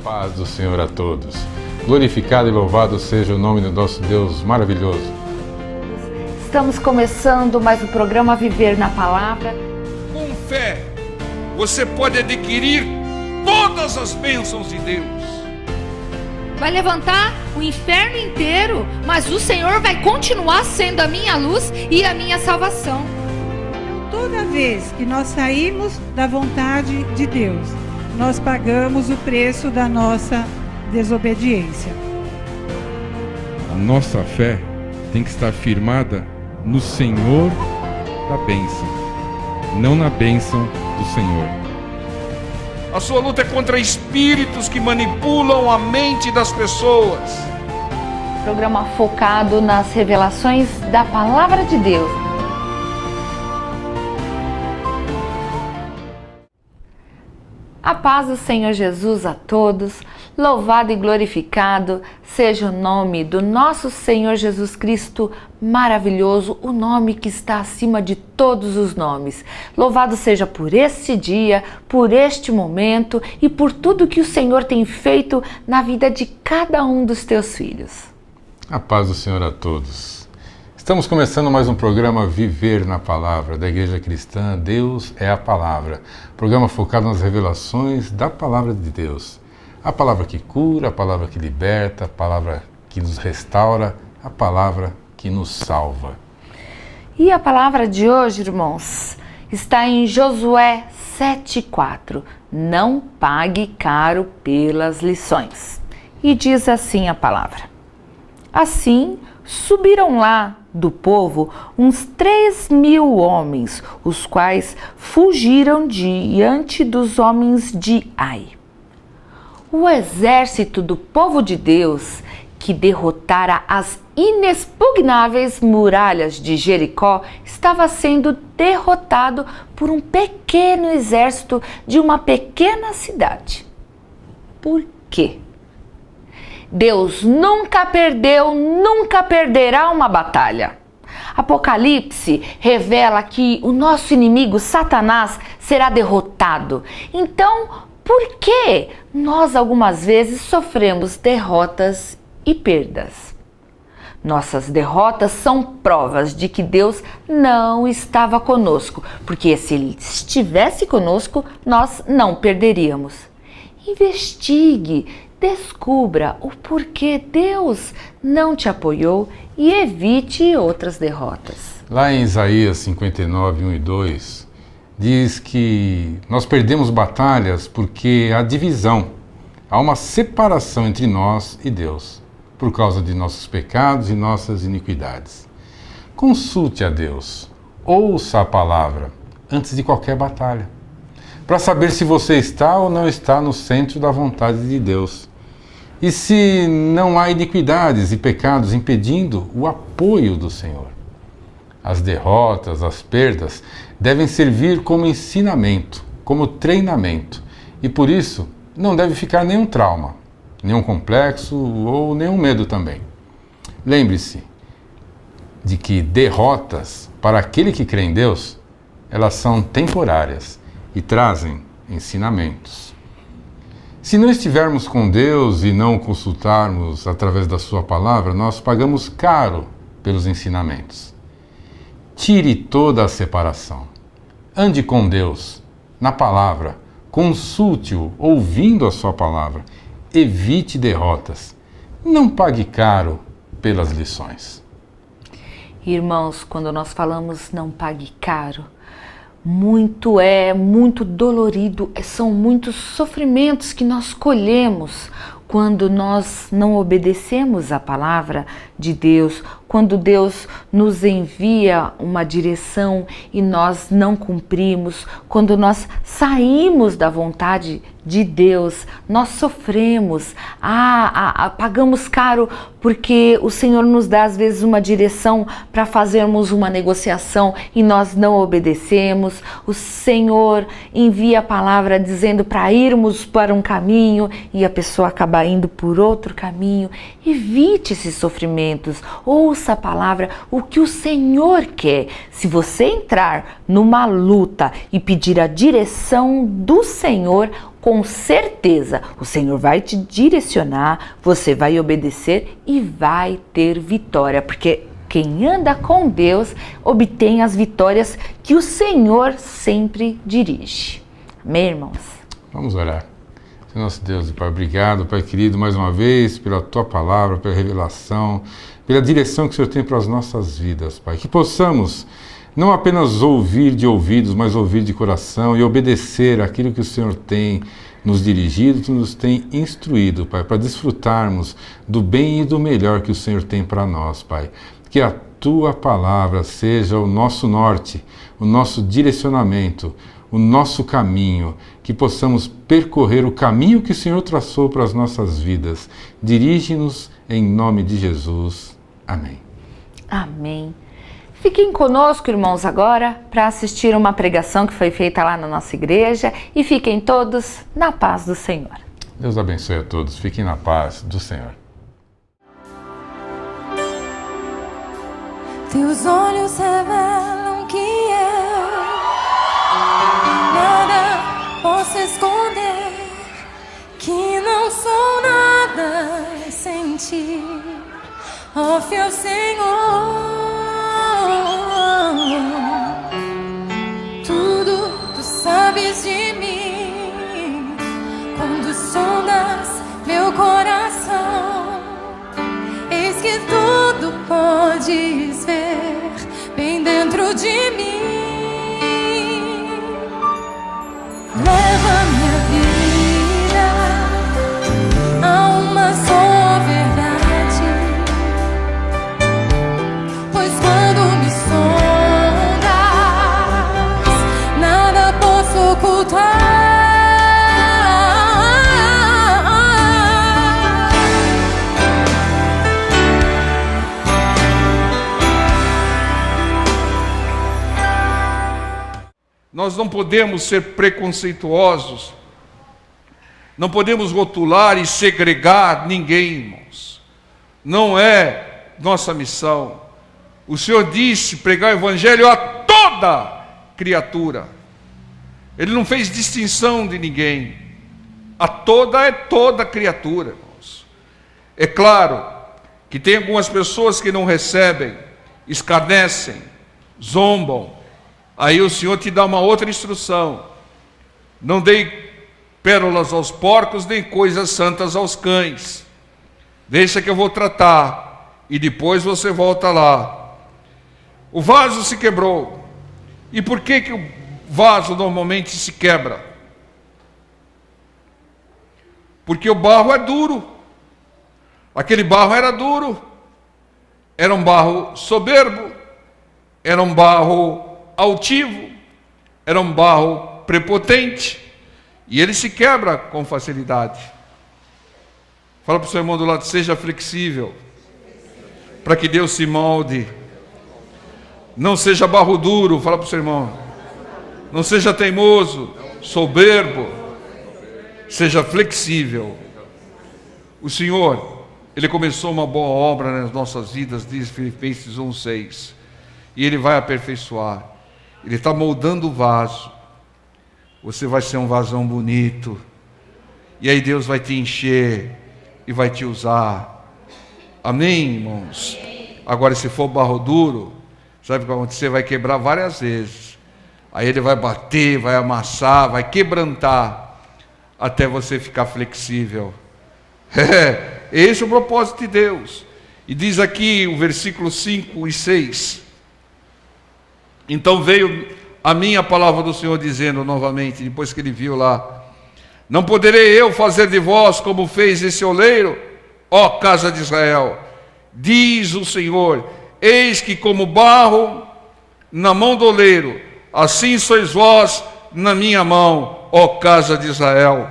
Paz do Senhor a todos. Glorificado e louvado seja o nome do nosso Deus maravilhoso. Estamos começando mais um programa Viver na Palavra. Com fé, você pode adquirir todas as bênçãos de Deus. Vai levantar o inferno inteiro, mas o Senhor vai continuar sendo a minha luz e a minha salvação. Toda vez que nós saímos da vontade de Deus, nós pagamos o preço da nossa desobediência. A nossa fé tem que estar firmada no Senhor da bênção, não na bênção do Senhor. A sua luta é contra espíritos que manipulam a mente das pessoas. Programa focado nas revelações da Palavra de Deus. A paz do Senhor Jesus a todos, louvado e glorificado seja o nome do nosso Senhor Jesus Cristo maravilhoso, o nome que está acima de todos os nomes. Louvado seja por este dia, por este momento e por tudo que o Senhor tem feito na vida de cada um dos teus filhos. A paz do Senhor a todos. Estamos começando mais um programa Viver na Palavra, da Igreja Cristã Deus é a Palavra. Programa focado nas revelações da Palavra de Deus. A palavra que cura, a palavra que liberta, a palavra que nos restaura, a palavra que nos salva. E a palavra de hoje, irmãos, está em Josué 7,4. Não pague caro pelas lições. E diz assim a palavra. Assim, subiram lá do povo uns 3.000 homens, os quais fugiram diante dos homens de Ai. O exército do povo de Deus, que derrotara as inexpugnáveis muralhas de Jericó, estava sendo derrotado por um pequeno exército de uma pequena cidade. Por quê? Deus nunca perdeu, nunca perderá uma batalha. Apocalipse revela que o nosso inimigo, Satanás, será derrotado. Então, por que nós algumas vezes sofremos derrotas e perdas? Nossas derrotas são provas de que Deus não estava conosco, porque se Ele estivesse conosco, nós não perderíamos. Investigue, descubra o porquê Deus não te apoiou e evite outras derrotas. Lá em Isaías 59, 1 e 2, diz que nós perdemos batalhas porque há divisão, há uma separação entre nós e Deus, por causa de nossos pecados e nossas iniquidades. Consulte a Deus, ouça a palavra antes de qualquer batalha, para saber se você está ou não está no centro da vontade de Deus. E se não há iniquidades e pecados impedindo o apoio do Senhor. As derrotas, as perdas devem servir como ensinamento, como treinamento. E por isso não deve ficar nenhum trauma, nenhum complexo ou nenhum medo também. Lembre-se de que derrotas, para aquele que crê em Deus, elas são temporárias e trazem ensinamentos. Se não estivermos com Deus e não o consultarmos através da sua palavra, nós pagamos caro pelos ensinamentos. Tire toda a separação. Ande com Deus, na palavra, consulte-o ouvindo a sua palavra. Evite derrotas. Não pague caro pelas lições. Irmãos, quando nós falamos não pague caro, muito dolorido, são muitos sofrimentos que nós colhemos quando nós não obedecemos a palavra de Deus, quando Deus nos envia uma direção e nós não cumprimos, quando nós saímos da vontade de Deus, nós sofremos, pagamos caro porque o Senhor nos dá às vezes uma direção para fazermos uma negociação e nós não obedecemos. O Senhor envia a palavra dizendo para irmos para um caminho e a pessoa acaba indo por outro caminho. Evite esses sofrimentos, ouça a palavra, o que o Senhor quer. Se você entrar numa luta e pedir a direção do Senhor, com certeza o Senhor vai te direcionar, você vai obedecer e vai ter vitória, porque quem anda com Deus obtém as vitórias que o Senhor sempre dirige. Amém, irmãos? Vamos orar. Senhor nosso Deus e Pai, obrigado, Pai querido, mais uma vez, pela Tua palavra, pela revelação, pela direção que o Senhor tem para as nossas vidas, Pai. Que possamos não apenas ouvir de ouvidos, mas ouvir de coração e obedecer aquilo que o Senhor tem nos dirigido, nos tem instruído, Pai, para desfrutarmos do bem e do melhor que o Senhor tem para nós, Pai. Que a Tua palavra seja o nosso norte, o nosso direcionamento, o nosso caminho, que possamos percorrer o caminho que o Senhor traçou para as nossas vidas. Dirige-nos em nome de Jesus. Amém. Amém. Fiquem conosco, irmãos, agora para assistir uma pregação que foi feita lá na nossa igreja e fiquem todos na paz do Senhor. Deus abençoe a todos. Fiquem na paz do Senhor. Teus olhos revelam que eu nada posso esconder, que não sou nada sem ti, ó fiel Senhor. Tudo tu sabes de mim, quando sondas meu coração, eis que tudo podes ver bem dentro de mim. Leva minha vida a uma só verdade, pois quando me sondas, nada posso ocultar. Nós não podemos ser preconceituosos, não podemos rotular e segregar ninguém, irmãos. Não é nossa missão. O Senhor disse pregar o Evangelho a toda criatura. Ele não fez distinção de ninguém. A toda é toda criatura, irmãos. É claro que tem algumas pessoas que não recebem, escarnecem, zombam. Aí o Senhor te dá uma outra instrução: não dei pérolas aos porcos, nem coisas santas aos cães. Deixa que eu vou tratar, e depois você volta lá. O vaso se quebrou. E por que o vaso normalmente se quebra? Porque o barro é duro. Aquele barro era duro. Era um barro soberbo. Era um barro altivo, era um barro prepotente, e ele se quebra com facilidade. Fala para o seu irmão do lado: seja flexível, para que Deus se molde. Não seja barro duro. Fala para o seu irmão: não seja teimoso, soberbo, seja flexível. O Senhor, Ele começou uma boa obra nas nossas vidas, diz Filipenses 1:6, e Ele vai aperfeiçoar. Ele está moldando o vaso. Você vai ser um vasão bonito. E aí Deus vai te encher e vai te usar. Amém, irmãos? Agora, se for barro duro, sabe o que vai acontecer? Vai quebrar várias vezes. Aí ele vai bater, vai amassar, vai quebrantar, até você ficar flexível. Esse é o propósito de Deus. E diz aqui o versículo 5 e 6. Então veio a mim a palavra do Senhor dizendo novamente, depois que ele viu lá: não poderei eu fazer de vós como fez esse oleiro, ó casa de Israel? Diz o Senhor: eis que como barro na mão do oleiro, assim sois vós na minha mão, ó casa de Israel.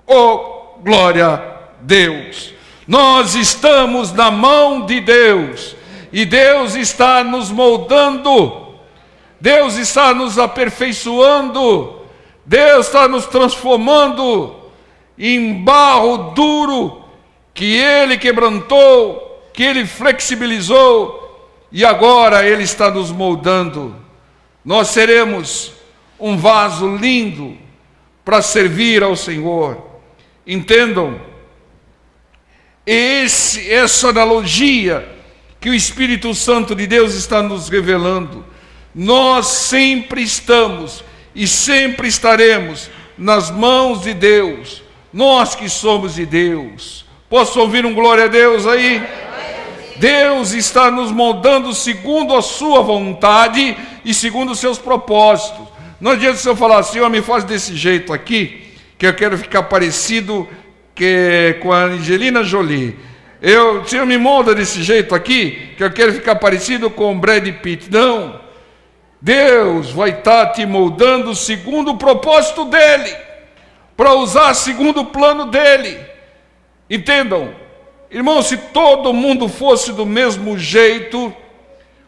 Oh, glória a Deus! Nós estamos na mão de Deus, e Deus está nos moldando. Deus está nos aperfeiçoando, Deus está nos transformando em barro duro, que Ele quebrantou, que Ele flexibilizou, e agora Ele está nos moldando. Nós seremos um vaso lindo, para servir ao Senhor. Entendam, essa analogia que o Espírito Santo de Deus está nos revelando, nós sempre estamos e sempre estaremos nas mãos de Deus, nós que somos de Deus. Posso ouvir um glória a Deus aí? Deus está nos moldando segundo a sua vontade e segundo os seus propósitos. Não adianta se eu falar assim, me faz desse jeito aqui, que eu quero ficar parecido com a Angelina Jolie. Se eu me molda desse jeito aqui, que eu quero ficar parecido com o Brad Pitt. Não. Deus vai estar te moldando segundo o propósito dEle, para usar segundo o plano dEle. Entendam? Irmão, se todo mundo fosse do mesmo jeito,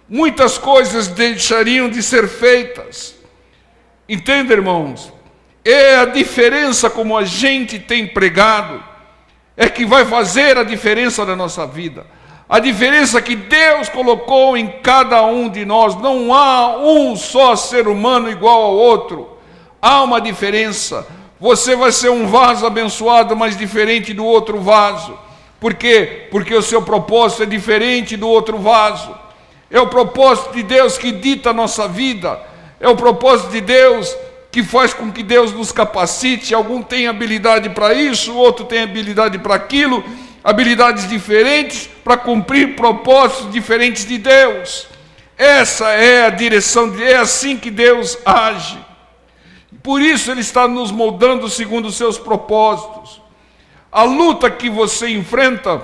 muitas coisas deixariam de ser feitas. Entende, irmãos? É a diferença como a gente tem pregado, é que vai fazer a diferença na nossa vida. A diferença que Deus colocou em cada um de nós. Não há um só ser humano igual ao outro. Há uma diferença. Você vai ser um vaso abençoado, mas diferente do outro vaso. Por quê? Porque o seu propósito é diferente do outro vaso. É o propósito de Deus que dita a nossa vida. É o propósito de Deus que faz com que Deus nos capacite. Algum tem habilidade para isso, o outro tem habilidade para aquilo, habilidades diferentes para cumprir propósitos diferentes de Deus. Essa é a direção, é assim que Deus age. Por isso Ele está nos moldando segundo os seus propósitos. A luta que você enfrenta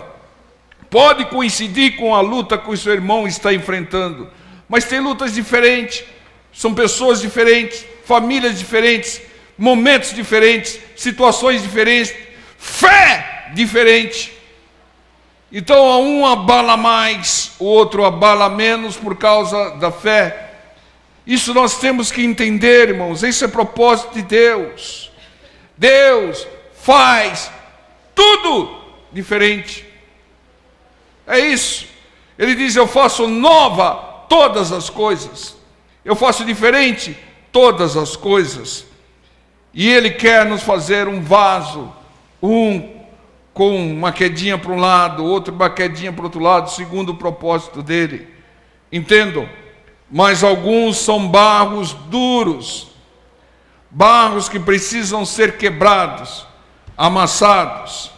pode coincidir com a luta que o seu irmão está enfrentando, mas tem lutas diferentes, são pessoas diferentes, famílias diferentes, momentos diferentes, situações diferentes, fé diferente. Então um abala mais, o outro abala menos por causa da fé. Isso nós temos que entender, irmãos. Esse é o propósito de Deus. Deus faz tudo diferente. É isso. Ele diz: eu faço nova todas as coisas. Eu faço diferente todas as coisas. E Ele quer nos fazer um vaso, um com uma quedinha para um lado, outro uma quedinha para o outro lado, segundo o propósito dEle. Entendam? Mas alguns são barros duros, barros que precisam ser quebrados, amassados,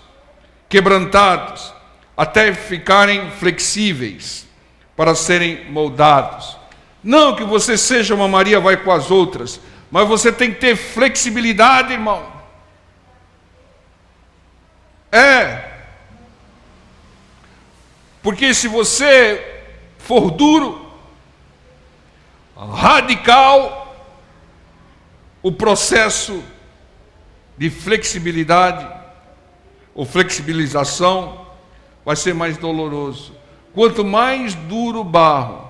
quebrantados, até ficarem flexíveis, para serem moldados. Não que você seja uma Maria vai com as outras, mas você tem que ter flexibilidade, irmão. Porque se você for duro, radical, o processo de flexibilidade ou flexibilização vai ser mais doloroso. Quanto mais duro o barro,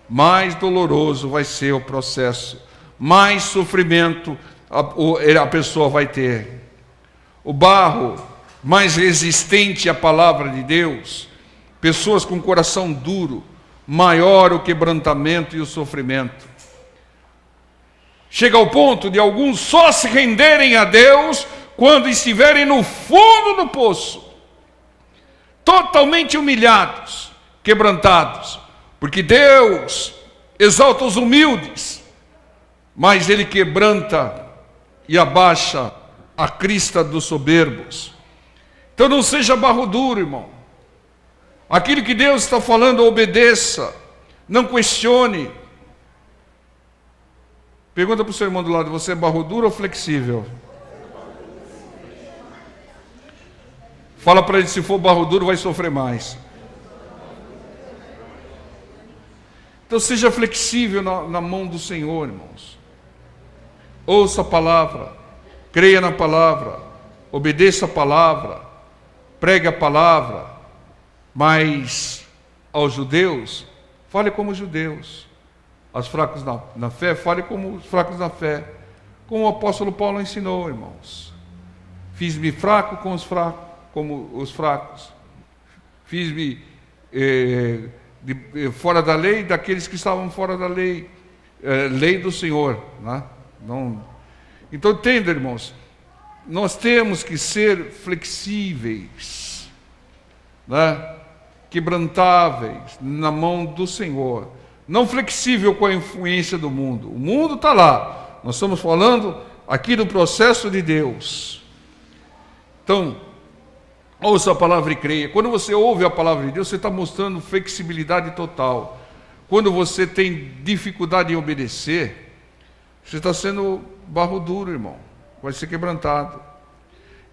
mais doloroso vai ser o processo, mais sofrimento a pessoa vai ter. O barro mais resistente à palavra de Deus, pessoas com coração duro, maior o quebrantamento e o sofrimento. Chega ao ponto de alguns só se renderem a Deus quando estiverem no fundo do poço, totalmente humilhados, quebrantados, porque Deus exalta os humildes, mas Ele quebranta e abaixa a crista dos soberbos. Então não seja barro duro, irmão. Aquilo que Deus está falando, obedeça, não questione. Pergunta para o seu irmão do lado: você é barro duro ou flexível? Fala para ele: se for barro duro vai sofrer mais. Então seja flexível na mão do Senhor, irmãos. Ouça a palavra, creia na palavra, obedeça a palavra, pregue a palavra. Mas aos judeus, fale como judeus. Aos fracos na fé, fale como os fracos na fé. Como o apóstolo Paulo ensinou, irmãos. Fiz-me fraco com os fracos, como os fracos. Fiz-me fora da lei daqueles que estavam fora da lei. Lei do Senhor. Né? Não. Então entenda, irmãos. nós temos que ser flexíveis, né? Quebrantáveis na mão do Senhor. Não flexível com a influência do mundo. O mundo está lá. Nós estamos falando aqui do processo de Deus. Então, ouça a palavra e creia. Quando você ouve a palavra de Deus, você está mostrando flexibilidade total. Quando você tem dificuldade em obedecer, você está sendo barro duro, irmão. Vai ser quebrantado.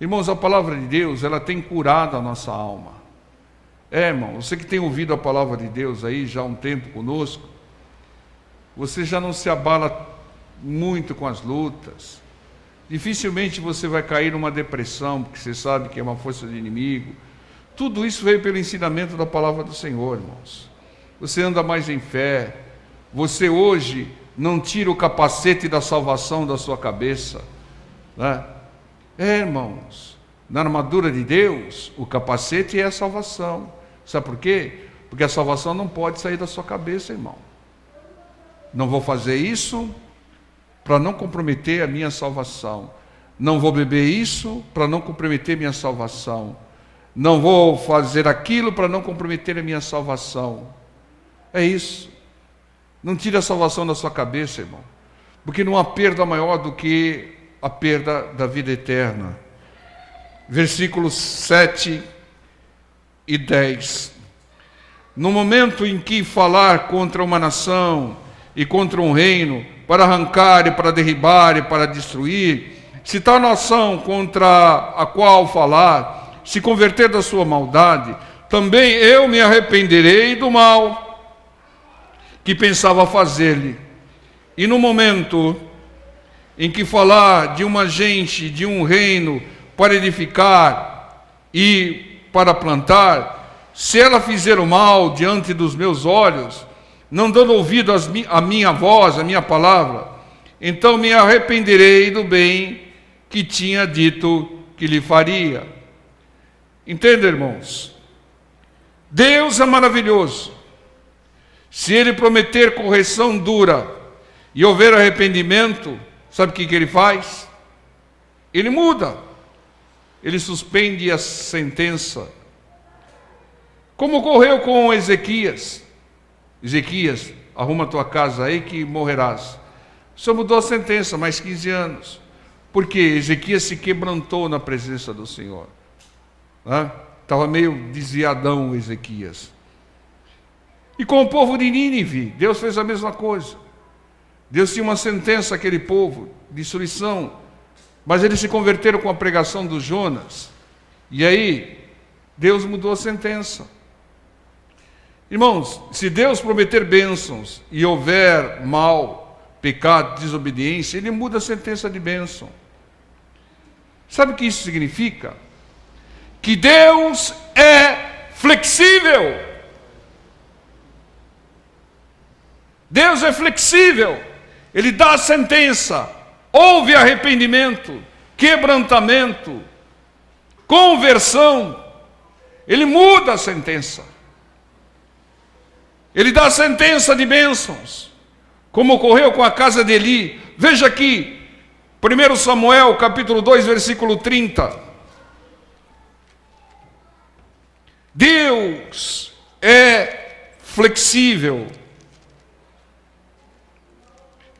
Irmãos, a palavra de Deus, ela tem curado a nossa alma. Irmão, você que tem ouvido a palavra de Deus aí já há um tempo conosco, você já não se abala muito com as lutas. Dificilmente você vai cair numa depressão, porque você sabe que é uma força do inimigo. Tudo isso veio pelo ensinamento da palavra do Senhor, irmãos. Você anda mais em fé. Você hoje não tira o capacete da salvação da sua cabeça, né? Irmãos, na armadura de Deus, o capacete é a salvação. Sabe por quê? Porque a salvação não pode sair da sua cabeça, irmão. Não vou fazer isso para não comprometer a minha salvação. Não vou beber isso para não comprometer minha salvação. Não vou fazer aquilo para não comprometer a minha salvação. É isso. Não tire a salvação da sua cabeça, irmão. Porque não há perda maior do que a perda da vida eterna. Versículos 7 e 10. No momento em que falar contra uma nação e contra um reino, para arrancar e para derribar e para destruir, se tal nação contra a qual falar se converter da sua maldade, também eu me arrependerei do mal que pensava fazer-lhe. E no momento em que falar de uma gente, de um reino, para edificar e para plantar, se ela fizer o mal diante dos meus olhos, não dando ouvido à minha voz, à minha palavra, então me arrependerei do bem que tinha dito que lhe faria. Entende, irmãos? Deus é maravilhoso. Se Ele prometer correção dura e houver arrependimento, sabe o que Ele faz? Ele muda. Ele suspende a sentença. Como ocorreu com Ezequias. Ezequias, arruma a tua casa aí que morrerás. O Senhor mudou a sentença, mais 15 anos. Porque Ezequias se quebrantou na presença do Senhor. Estava meio desviadão Ezequias. E com o povo de Nínive, Deus fez a mesma coisa. Deus tinha uma sentença àquele povo, destruição. Mas eles se converteram com a pregação do Jonas. E aí, Deus mudou a sentença. Irmãos, se Deus prometer bênçãos e houver mal, pecado, desobediência, Ele muda a sentença de bênção. Sabe o que isso significa? Que Deus é flexível. Deus é flexível. Ele dá a sentença. Houve arrependimento, quebrantamento, conversão. Ele muda a sentença. Ele dá a sentença de bênçãos, como ocorreu com a casa de Eli. Veja aqui, 1 Samuel, capítulo 2, versículo 30. Deus é flexível.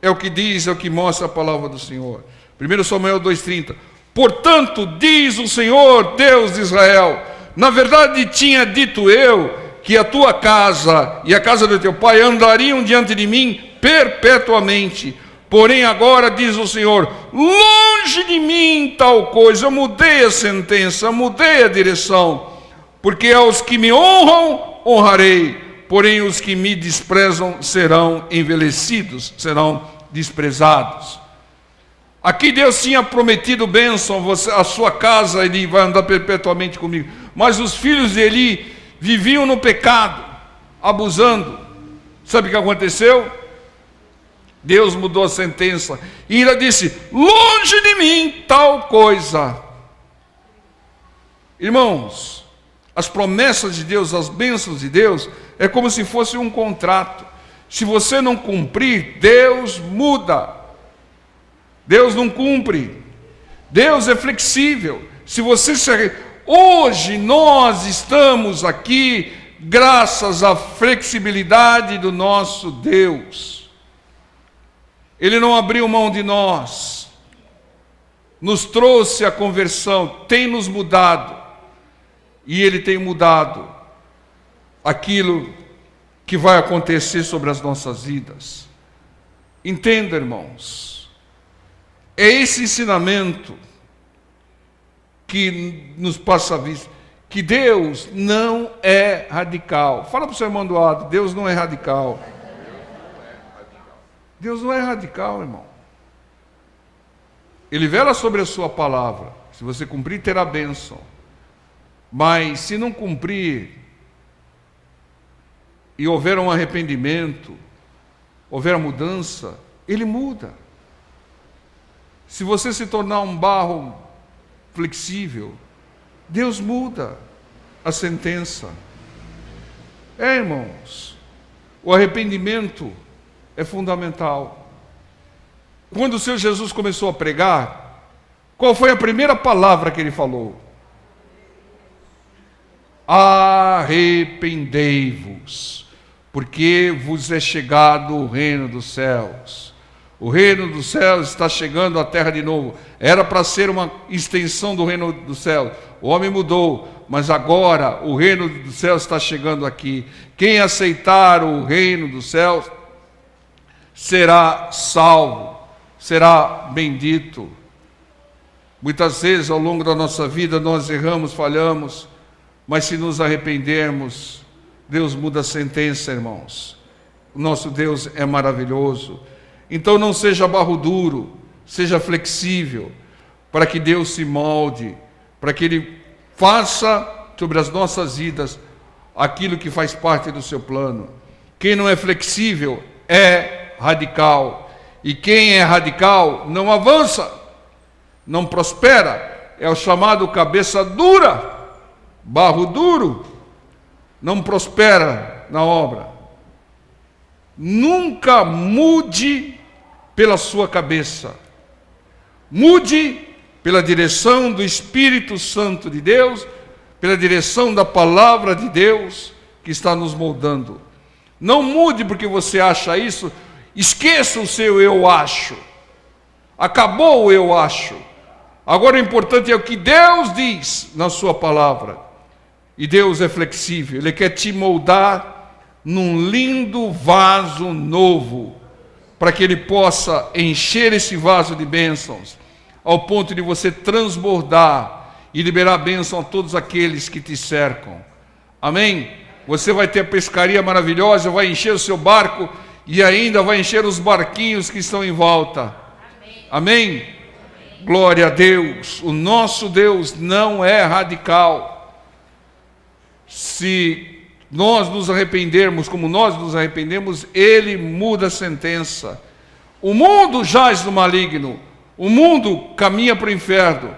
É o que diz, é o que mostra a palavra do Senhor. 1 Samuel 2,30. Portanto, diz o Senhor, Deus de Israel, na verdade tinha dito eu, que a tua casa e a casa do teu pai andariam diante de mim perpetuamente. Porém agora, diz o Senhor, longe de mim tal coisa. Eu mudei a sentença, mudei a direção. Porque aos que me honram, honrarei. Porém os que me desprezam serão envelhecidos, serão desprezados. Aqui Deus tinha prometido bênção, a sua casa, Ele vai andar perpetuamente comigo. Mas os filhos de Eli viviam no pecado, abusando. Sabe o que aconteceu? Deus mudou a sentença. E Ele disse, longe de mim tal coisa. Irmãos, as promessas de Deus, as bênçãos de Deus, é como se fosse um contrato. Se você não cumprir, Deus muda. Deus não cumpre. Deus é flexível. Se você Hoje nós estamos aqui graças à flexibilidade do nosso Deus. Ele não abriu mão de nós, nos trouxe a conversão, tem nos mudado, e Ele tem mudado aquilo que vai acontecer sobre as nossas vidas. Entenda, irmãos, é esse ensinamento que nos passa a vista, que Deus não é radical. Fala para o seu irmão do lado, Deus não é radical. Deus não é radical, irmão. Ele vela sobre a sua palavra. Se você cumprir, terá bênção. Mas se não cumprir, e houver um arrependimento, houver a mudança, Ele muda. Se você se tornar um barro flexível, Deus muda a sentença. Irmãos, o arrependimento é fundamental. Quando o Senhor Jesus começou a pregar, qual foi a primeira palavra que Ele falou? Arrependei-vos, porque vos é chegado o reino dos céus. O reino dos céus está chegando à terra de novo. Era para ser uma extensão do reino dos céus. O homem mudou, mas agora o reino dos céus está chegando aqui. Quem aceitar o reino dos céus será salvo, será bendito. Muitas vezes ao longo da nossa vida nós erramos, falhamos, mas se nos arrependermos, Deus muda a sentença, irmãos. O nosso Deus é maravilhoso. Então não seja barro duro, seja flexível, para que Deus se molde, para que Ele faça sobre as nossas vidas aquilo que faz parte do seu plano. Quem não é flexível é radical, e quem é radical não avança, não prospera, é o chamado cabeça dura, barro duro, não prospera na obra. Nunca mude pela sua cabeça, mude pela direção do Espírito Santo de Deus, pela direção da palavra de Deus que está nos moldando. Não mude porque você acha isso, esqueça o seu eu acho, acabou o eu acho. Agora o importante é o que Deus diz na sua palavra, e Deus é flexível, Ele quer te moldar num lindo vaso novo, para que Ele possa encher esse vaso de bênçãos, ao ponto de você transbordar e liberar bênção a todos aqueles que te cercam. Amém? Você vai ter a pescaria maravilhosa, vai encher o seu barco e ainda vai encher os barquinhos que estão em volta. Amém? Amém? Glória a Deus. O nosso Deus não é radical. Se nós nos arrependermos como nós nos arrependemos, Ele muda a sentença. O mundo jaz no maligno, o mundo caminha para o inferno,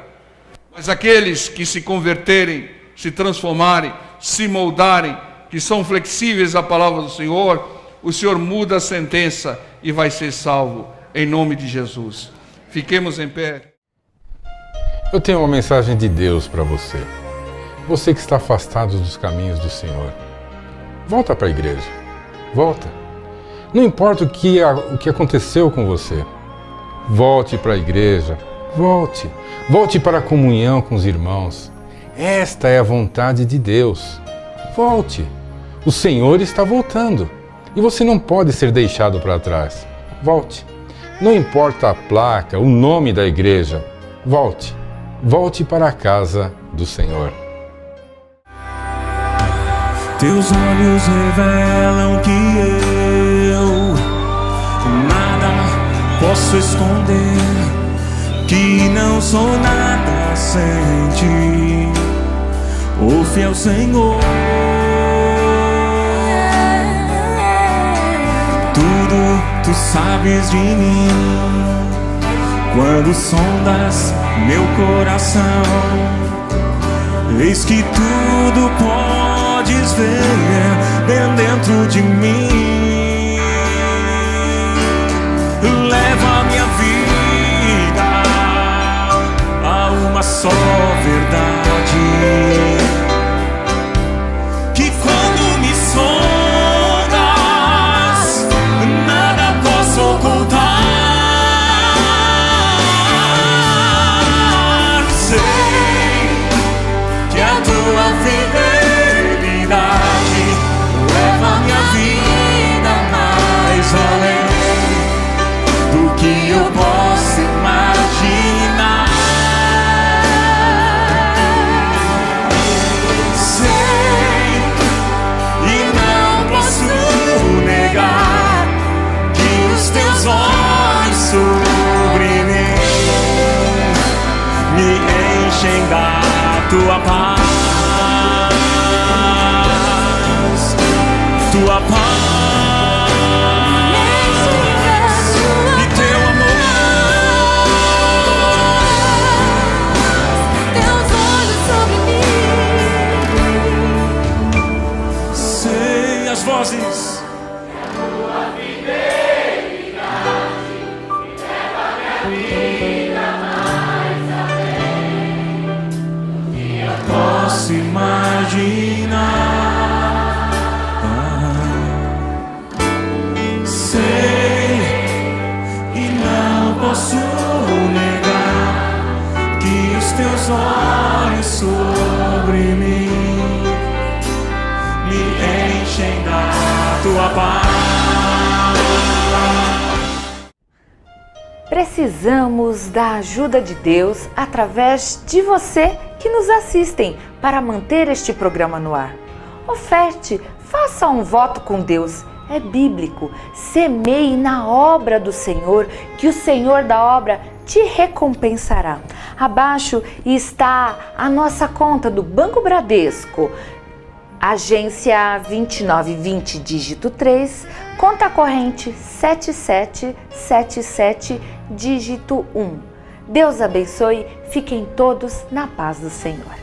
mas aqueles que se converterem, se transformarem, se moldarem, que são flexíveis à palavra do Senhor, o Senhor muda a sentença e vai ser salvo, em nome de Jesus. Fiquemos em pé. Eu tenho uma mensagem de Deus para você. Você que está afastado dos caminhos do Senhor, volta para a igreja, volta. Não importa o que aconteceu com você, volte para a igreja, volte para a comunhão com os irmãos. Esta é a vontade de Deus. Volte. O Senhor está voltando e você não pode ser deixado para trás. Volte. Não importa a placa, o nome da igreja, volte. Volte para a casa do Senhor. Teus olhos revelam que eu nada posso esconder, que não sou nada sem ti, o fiel Senhor. Tudo tu sabes de mim, quando sondas meu coração, eis que tudo podes ver bem dentro de mim. Leva a minha vida que eu possa imaginar. Sei e não posso negar que os teus olhos sobre mim me enchem da tua paz. Tua paz e teu amor, Teus olhos sobre mim. sei as vozes. Posso imaginar. Sei e não posso negar que os teus olhos sobre mim me enchem da tua paz. Precisamos da ajuda de Deus através de você que nos assistem para manter este programa no ar. Oferte, faça um voto com Deus, é bíblico. Semeie na obra do Senhor, que o Senhor da obra te recompensará. Abaixo está a nossa conta do Banco Bradesco, agência 2920, dígito 3, conta corrente 7777, dígito 1. Deus abençoe, fiquem todos na paz do Senhor.